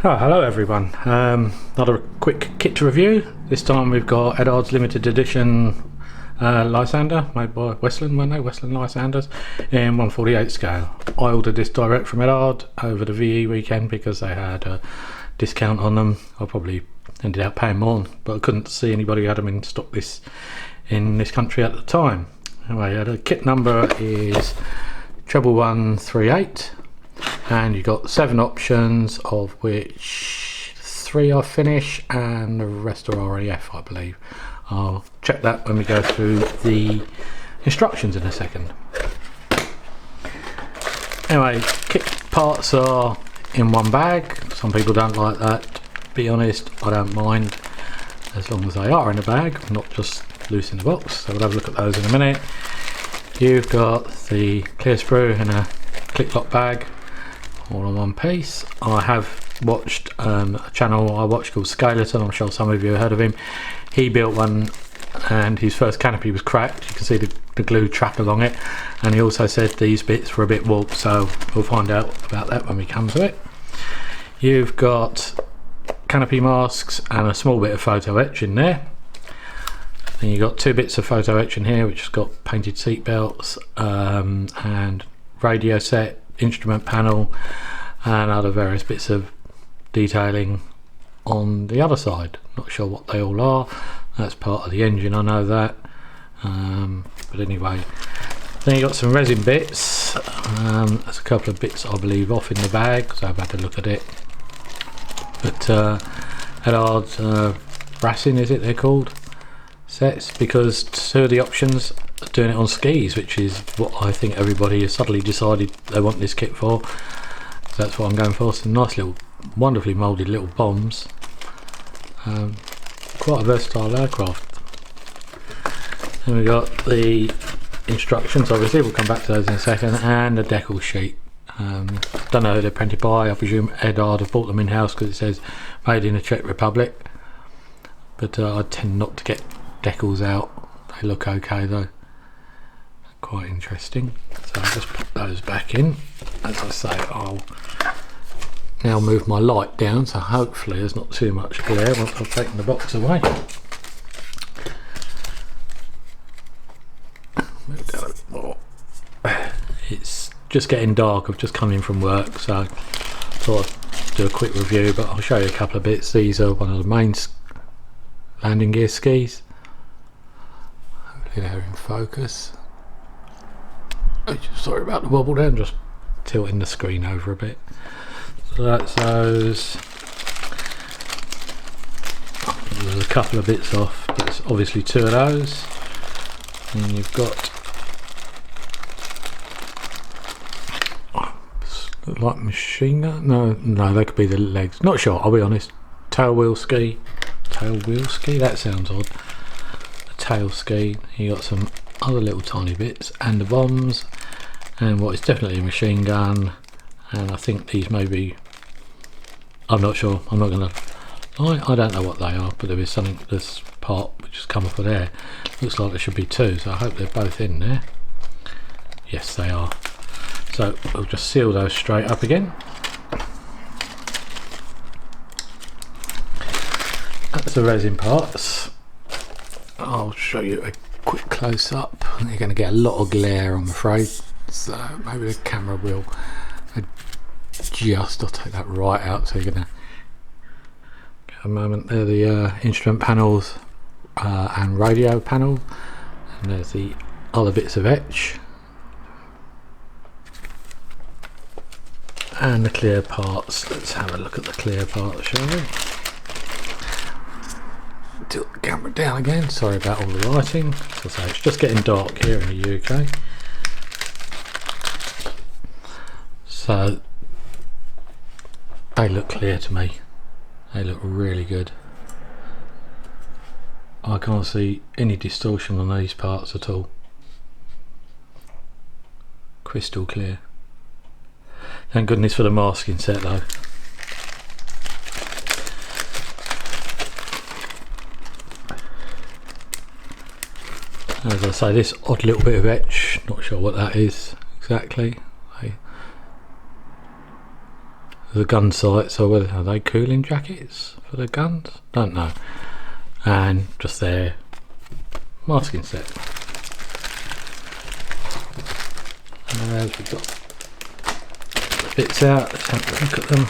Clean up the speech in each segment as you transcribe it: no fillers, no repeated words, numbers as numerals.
Oh, hello everyone. Another quick kit to review. This time we've got Eduard's limited edition Lysander, made by Westland, weren't they? Westland Lysanders in 1/48 scale. I ordered this direct from Eduard over the VE weekend because they had a discount on them. I probably ended up paying more, but I couldn't see anybody who had them in stock in this country at the time. Anyway, the kit number is 11138. And you've got 7 options, of which 3 are Finnish and the rest are RAF, I believe. I'll check that when we go through the instructions in a second. Anyway, kit parts are in one bag. Some people don't like that. To be honest, I don't mind as long as they are in a bag, not just loose in the box. So we'll have a look at those in a minute. You've got the clear sprue in a click lock bag, all in one piece. I have watched a channel I watched called Skeleton. I'm sure some of you have heard of him. He built one and his first canopy was cracked. You can see the glue track along it, and he also said these bits were a bit warped, so we'll find out about that when we come to it. You've got canopy masks and a small bit of photo etch in there. Then you've got 2 bits of photo etch in here, which has got painted seat belts and radio set, instrument panel, and other various bits of detailing on the other side. Not sure what they all are. That's part of the engine, I know that. But anyway, then you got some resin bits. There's a couple of bits I believe off in the bag, so I've had to look at it. But Eduard's resin, is it they're called, sets, because 2 of the options are doing it on skis, which is what I think everybody has suddenly decided they want this kit for. So that's what I'm going for. Some nice little, wonderfully moulded little bombs. Quite a versatile aircraft. Then we've got the instructions, obviously, we'll come back to those in a second, and the Decals sheet. Don't know who they're printed by. I presume Eduard have bought them in-house because it says made in the Czech Republic. But I tend not to get Decals out. They look okay though. Quite interesting. So I'll just put those back in. As I say, I'll now move my light down, so hopefully there's not too much glare once I've taken the box away. Move down a bit more. It's just getting dark. I've just come in from work, so I thought I'd do a quick review, but I'll show you a couple of bits. These are one of the main landing gear skis. Hopefully they're in focus. Sorry about the wobble there, I'm just tilting the screen over a bit. So that's those. There's a couple of bits off, but it's obviously 2 of those. And you've got like machine gun? No, they could be the legs. Not sure, I'll be honest. Tail wheel ski. That sounds odd. A tail ski. You got some other little tiny bits, and the bombs, and what is definitely a machine gun, and I think these may be, I'm not sure, I'm not going to lie, I don't know what they are, but there is something, this part which has come off of there, looks like there should be 2, so I hope they're both in there. Yes, they are. So we'll just seal those straight up again. That's the resin parts. I'll show you a quick close up. You're going to get a lot of glare, I'm afraid, so maybe the camera will adjust. I'll take that right out, so you're going to get a moment. There, the instrument panels and radio panel, and there's the other bits of etch, and the clear parts. Let's have a look at the clear parts, shall we? Tilt the camera down again, sorry about all the lighting. As I say, it's just getting dark here in the UK. So they look clear to me. They look really good. I can't see any distortion on these parts at all. Crystal clear. Thank goodness for the masking set though. As I say, this odd little bit of etch, not sure what that is exactly. for the gun sights, or whether are they cooling jackets for the guns? Don't know. And just their masking set. And as we've got the bits out, let's have a look at them.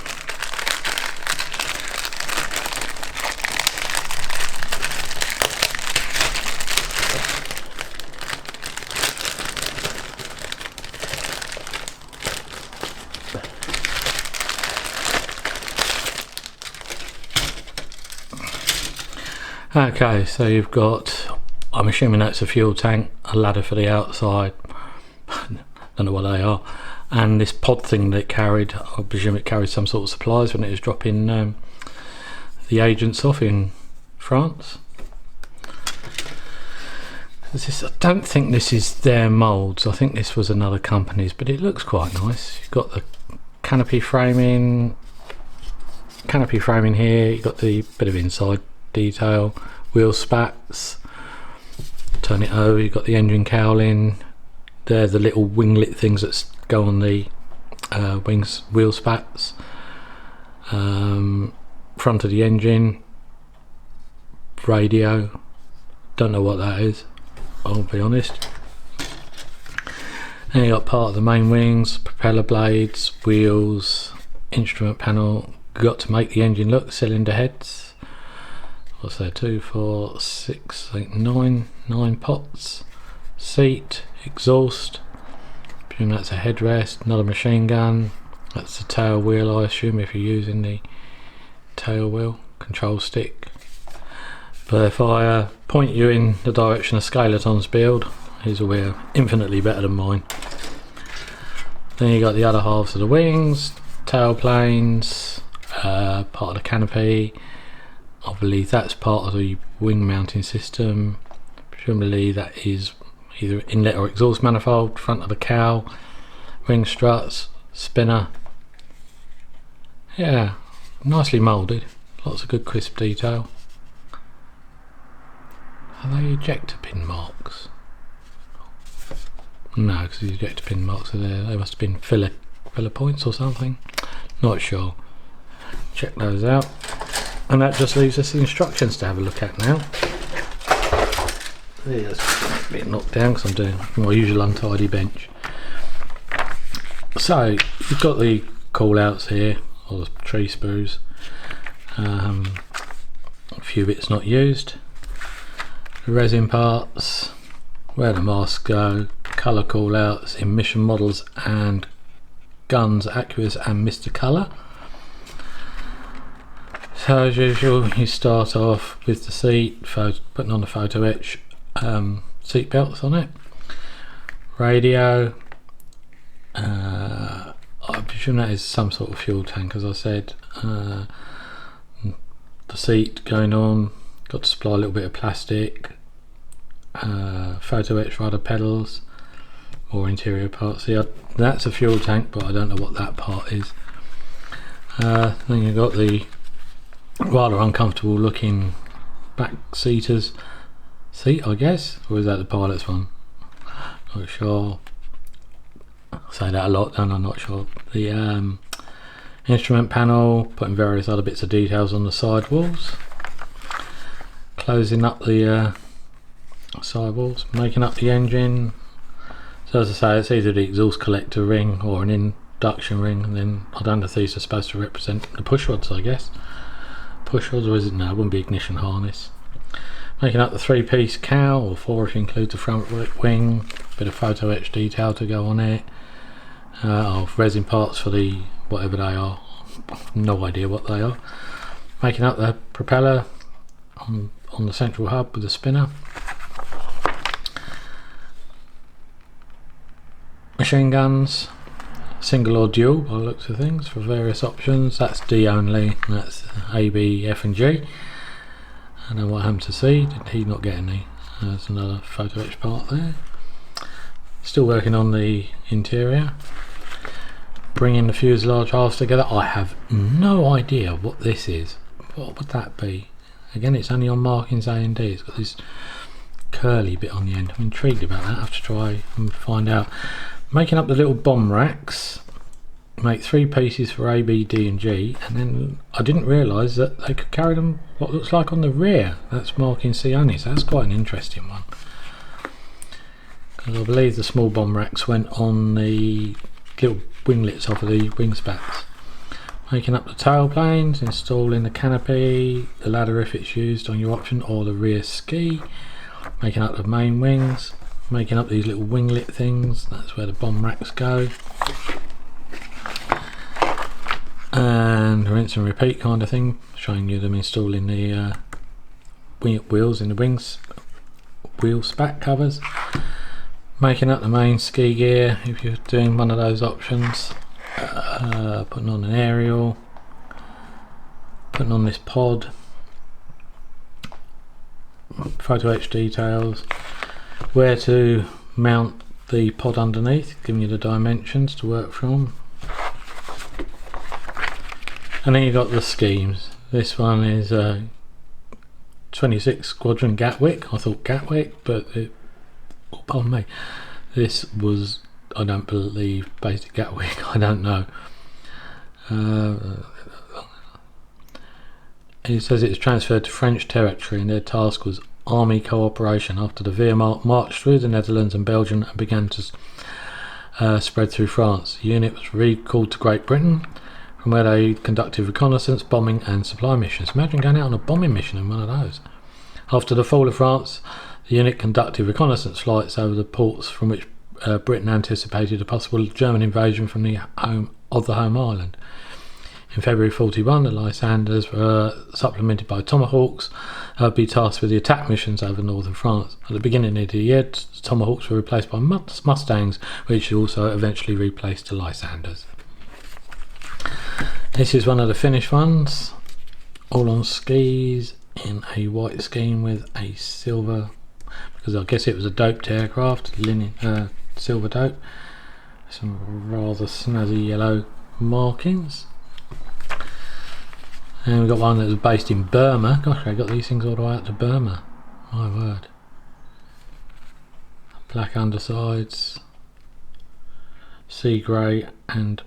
Okay, so you've got, I'm assuming that's a fuel tank, a ladder for the outside, don't know what they are, and this pod thing that it carried, I presume it carried some sort of supplies when it was dropping the agents off in France. I don't think this is their moulds, I think this was another company's, but it looks quite nice. You've got the canopy framing here, you've got the bit of inside detail, wheel spats, turn it over, you've got the engine cowling, they're the little winglet things that go on the wheel spats, front of the engine, radio, don't know what that is, I'll be honest. And you got part of the main wings, propeller blades, wheels, instrument panel, got to make the engine look, cylinder heads. What's there? 2, 4, 6, 8, 9 pots. Seat, exhaust. I presume that's a headrest. Another machine gun. That's the tail wheel, I assume, if you're using the tail wheel. Control stick. But if I point you in the direction of Skeleton's build, his will be infinitely better than mine. Then you got the other halves of the wings, tail planes, part of the canopy. I believe that's part of the wing mounting system. Presumably that is either inlet or exhaust manifold, front of the cowl, wing struts, spinner. Yeah, nicely moulded, lots of good crisp detail. Are they ejector pin marks? No, because the ejector pin marks are there. They must have been filler points or something. Not sure. Check those out. And that just leaves us the instructions to have a look at now. There's a bit knocked down because I'm doing my usual untidy bench. So you've got the call outs here, or the tree sprues. A few bits not used. The resin parts, where the masks go, colour call outs, emission models and guns, Aqueous and Mr. Colour. So as usual, you start off with the seat, putting on the photo etch seat belts on it. Radio, I presume that is some sort of fuel tank, as I said. The seat going on, got to supply a little bit of plastic. Photo etch rudder pedals, more interior parts. See, that's a fuel tank, but I don't know what that part is. Then you've got the rather uncomfortable looking back seat, I guess, or is that the pilot's one? Not sure. I say that a lot, and I'm not sure. The instrument panel, putting various other bits of details on the side walls, closing up the side walls, making up the engine. So as I say, it's either the exhaust collector ring or an induction ring, and then I don't know if these are supposed to represent the push rods, I guess. Push rods, or is it? No, it wouldn't be ignition harness. Making up the 3-piece cowl, or 4 if you include the front wing, bit of photo etch detail to go on it, of resin parts for the whatever they are, no idea what they are. Making up the propeller on the central hub with the spinner. Machine guns, single or dual by the looks of things, for various options. That's D only, and that's A, B, F and G. I don't know what happened to C, did he not get any? There's another photo etch part there. Still working on the interior. Bringing the fuselage halves together. I have no idea what this is. What would that be? Again, it's only on markings A and D. It's got this curly bit on the end. I'm intrigued about that. I have to try and find out. Making up the little bomb racks. make 3 pieces for A, B, D and G, and then I didn't realise that they could carry them what looks like on the rear. That's marking C only, so that's quite an interesting one, because I believe the small bomb racks went on the little winglets off of the wing spats. Making up the tail planes, installing the canopy, the ladder if it's used on your option, or the rear ski. Making up the main wings, making up these little winglet things, that's where the bomb racks go. And rinse and repeat kind of thing, showing you them installing the wheels in the wings, wheel spat covers. Making up the main ski gear if you're doing one of those options. Putting on an aerial, putting on this pod, photo etch details, where to mount the pod underneath, giving you the dimensions to work from. And then you've got the schemes. This one is 26 Squadron Gatwick. I thought Gatwick, but oh, pardon me, this was, I don't believe, based at Gatwick. I don't know. It says it's transferred to French territory, and their task was army cooperation after the Wehrmacht marched through the Netherlands and Belgium and began to spread through France. The unit was recalled to Great Britain, from where they conducted reconnaissance, bombing and supply missions. Imagine going out on a bombing mission in one of those. After the fall of France, the unit conducted reconnaissance flights over the ports from which Britain anticipated a possible German invasion from the home island. In February 41, the Lysanders were supplemented by Tomahawks would be tasked with the attack missions over northern France. At the beginning of the year, the Tomahawks were replaced by Mustangs, which also eventually replaced the Lysanders. This is one of the Finnish ones, all on skis in a white scheme with a silver, because I guess it was a doped aircraft, silver dope, some rather snazzy yellow markings. And we've got one that was based in Burma. Gosh, I got these things all the way out to Burma, my word. Black undersides, sea grey and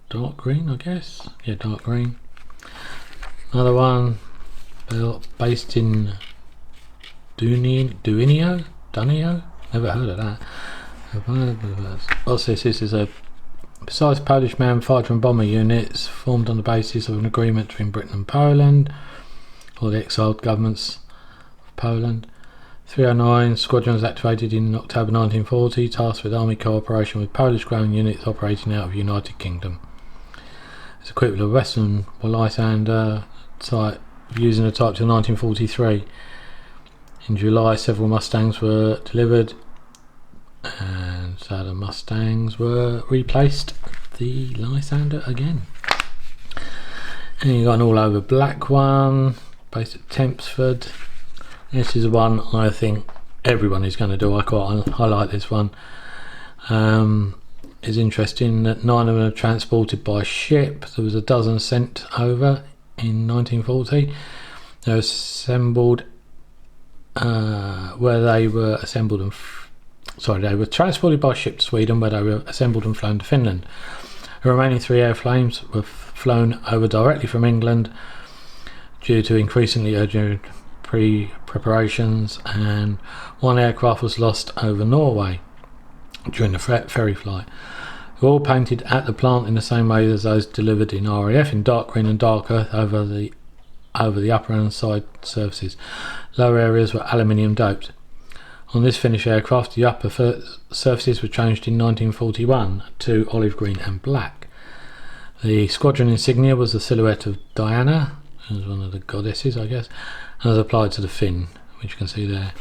dark green, I guess. Yeah, dark green. Another one based in Dunio? Never heard of that. What's this? This is a precise Polish man fighter and bomber units formed on the basis of an agreement between Britain and Poland, or the exiled governments of Poland. 309 squadron was activated in October 1940, tasked with army cooperation with Polish ground units operating out of United Kingdom. It's equipped with a Western Lysander type, using a type till 1943. In July, several Mustangs were delivered, and so the Mustangs were replaced the Lysander again. And you got an all over black one based at Tempsford. This is one I think everyone is going to do. I like this one. It's interesting that 9 of them are transported by ship. There was a dozen sent over in 1940. They were assembled where they were assembled and they were transported by ship to Sweden, where they were assembled and flown to Finland. The remaining 3 airflames were flown over directly from England due to increasingly urgent preparations, and 1 aircraft was lost over Norway during the ferry flight. They were all painted at the plant in the same way as those delivered in RAF, in dark green and dark earth over the upper and side surfaces. Lower areas were aluminium doped. On this Finnish aircraft, the upper surfaces were changed in 1941 to olive green and black. The squadron insignia was the silhouette of Diana, who was one of the goddesses, I guess, and was applied to the fin, which you can see there.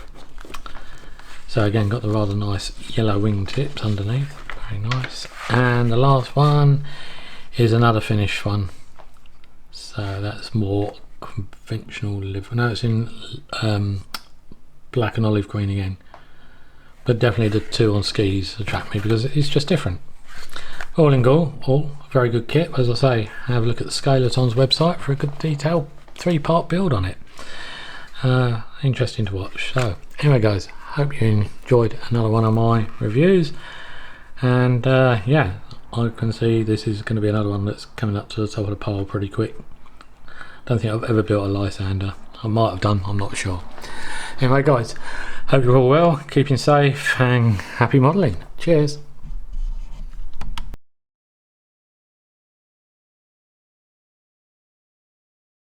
So again, got the rather nice yellow wing tips underneath, very nice. And the last one is another Finnish one, so that's more conventional livery. No, it's in black and olive green again, but definitely the 2 on skis attract me because it's just different. All in all, very good kit. As I say, have a look at the Scaleton's website for a good detailed 3-part build on it. Interesting to watch. So anyway guys, hope you enjoyed another one of my reviews, And yeah, I can see this is going to be another one that's coming up to the top of the pile pretty quick. Don't think I've ever built a Lysander. I might have done, I'm not sure. Anyway guys, hope you're all well, keeping safe and happy modelling. Cheers.